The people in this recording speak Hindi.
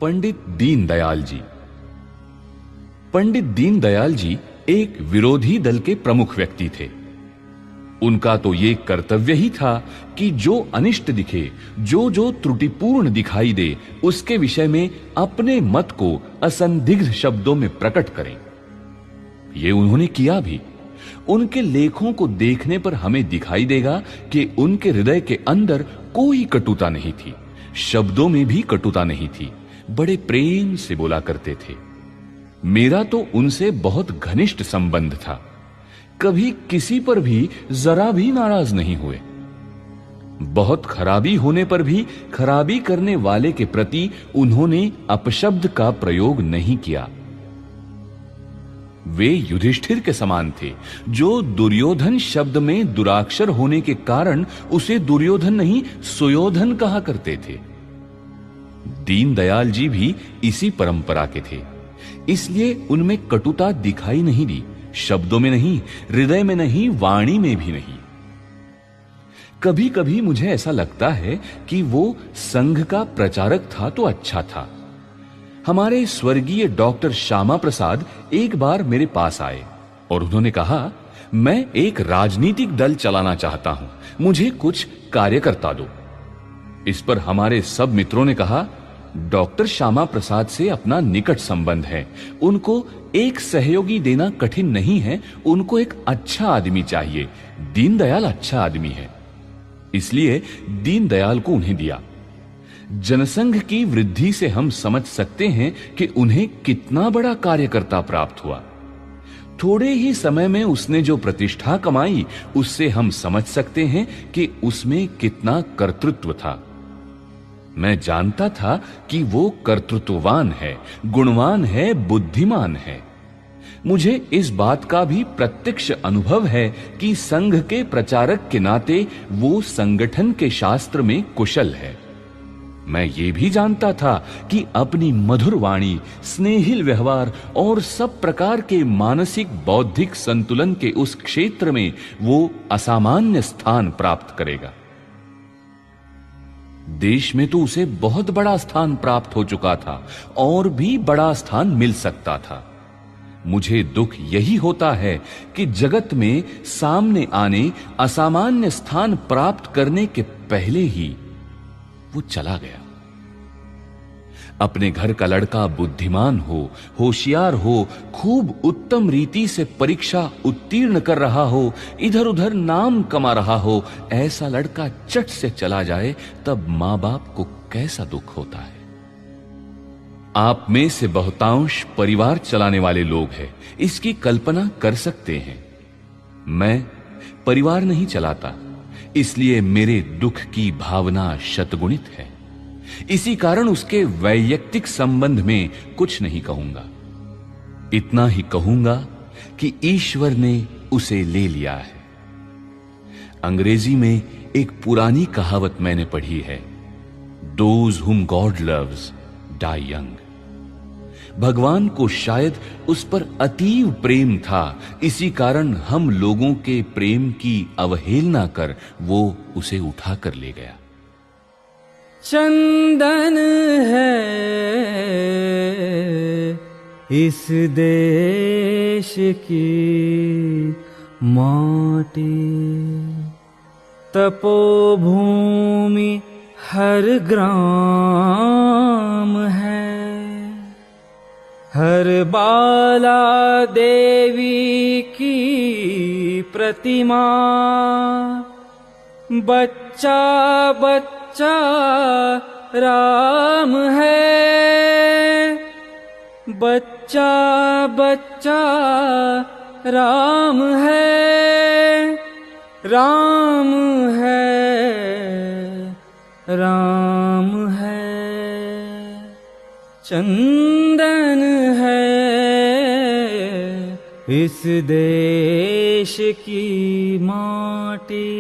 पंडित दीनदयाल जी। पंडित दीनदयाल जी एक विरोधी दल के प्रमुख व्यक्ति थे। उनका तो ये कर्तव्य ही था कि जो अनिष्ट दिखे, जो त्रुटिपूर्ण दिखाई दे, उसके विषय में अपने मत को असंदिग्ध शब्दों में प्रकट करें। ये उन्होंने किया भी। उनके लेखों को देखने पर हमें दिखाई देगा कि उनके हृदय के अंदर कोई कटुता नहीं थी, शब्दों में भी कटुता नहीं थी, बड़े प्रेम से बोला करते थे। मेरा तो उनसे बहुत घनिष्ठ संबंध था, कभी किसी पर भी जरा भी नाराज नहीं हुए। बहुत खराबी होने पर भी खराबी करने वाले के प्रति उन्होंने अपशब्द का प्रयोग नहीं किया। वे युधिष्ठिर के समान थे, जो दुर्योधन शब्द में दुराक्षर होने के कारण उसे दुर्योधन नहीं सुयोधन कहा करते थे। दीनदयाल जी भी इसी परंपरा के थे, इसलिए उनमें कटुता दिखाई नहीं दी, शब्दों में नहीं, हृदय में नहीं, वाणी में भी नहीं। कभी कभी मुझे ऐसा लगता है कि वो संघ का प्रचारक था तो अच्छा था। हमारे स्वर्गीय डॉक्टर श्यामा प्रसाद एक बार मेरे पास आए और उन्होंने कहा, मैं एक राजनीतिक दल चलाना चाहता हूं, मुझे कुछ कार्यकर्ता दो। इस पर हमारे सब मित्रों ने कहा, डॉक्टर श्यामा प्रसाद से अपना निकट संबंध है, उनको एक सहयोगी देना कठिन नहीं है, उनको एक अच्छा आदमी चाहिए। दीनदयाल अच्छा आदमी है, इसलिए दीनदयाल को उन्हें दिया। जनसंघ की वृद्धि से हम समझ सकते हैं कि उन्हें कितना बड़ा कार्यकर्ता प्राप्त हुआ। थोड़े ही समय में उसने जो प्रतिष्ठा कमाई, उससे हम समझ सकते हैं कि उसमें कितना कर्तृत्व था। मैं जानता था कि वो कर्तृत्ववान है, गुणवान है, बुद्धिमान है। मुझे इस बात का भी प्रत्यक्ष अनुभव है कि संघ के प्रचारक के नाते वो संगठन के शास्त्र में कुशल है। मैं ये भी जानता था कि अपनी मधुर वाणी, स्नेहिल व्यवहार और सब प्रकार के मानसिक बौद्धिक संतुलन के उस क्षेत्र में वो असामान्य स्थान प्राप्त करेगा। देश में तो उसे बहुत बड़ा स्थान प्राप्त हो चुका था और भी बड़ा स्थान मिल सकता था। मुझे दुख यही होता है कि जगत में सामने आने, असामान्य स्थान प्राप्त करने के पहले ही वो चला गया। अपने घर का लड़का बुद्धिमान हो, होशियार हो, खूब उत्तम रीति से परीक्षा उत्तीर्ण कर रहा हो, इधर उधर नाम कमा रहा हो, ऐसा लड़का चट से चला जाए तब मां बाप को कैसा दुख होता है। आप में से बहुतांश परिवार चलाने वाले लोग हैं, इसकी कल्पना कर सकते हैं। मैं परिवार नहीं चलाता, इसलिए मेरे दुख की भावना शतगुणित है। इसी कारण उसके वैयक्तिक संबंध में कुछ नहीं कहूंगा। इतना ही कहूंगा कि ईश्वर ने उसे ले लिया है। अंग्रेजी में एक पुरानी कहावत मैंने पढ़ी है, Those whom God loves die young। भगवान को शायद उस पर अतीव प्रेम था, इसी कारण हम लोगों के प्रेम की अवहेलना कर वो उसे उठा कर ले गया। चंदन है इस देश की माटी, तपोभूमि हर ग्राम है, हर बाला देवी की प्रतिमा, बच्चा बच्चा राम है, बच्चा बच्चा राम है, राम है, राम है। चंदन है इस देश की माटी।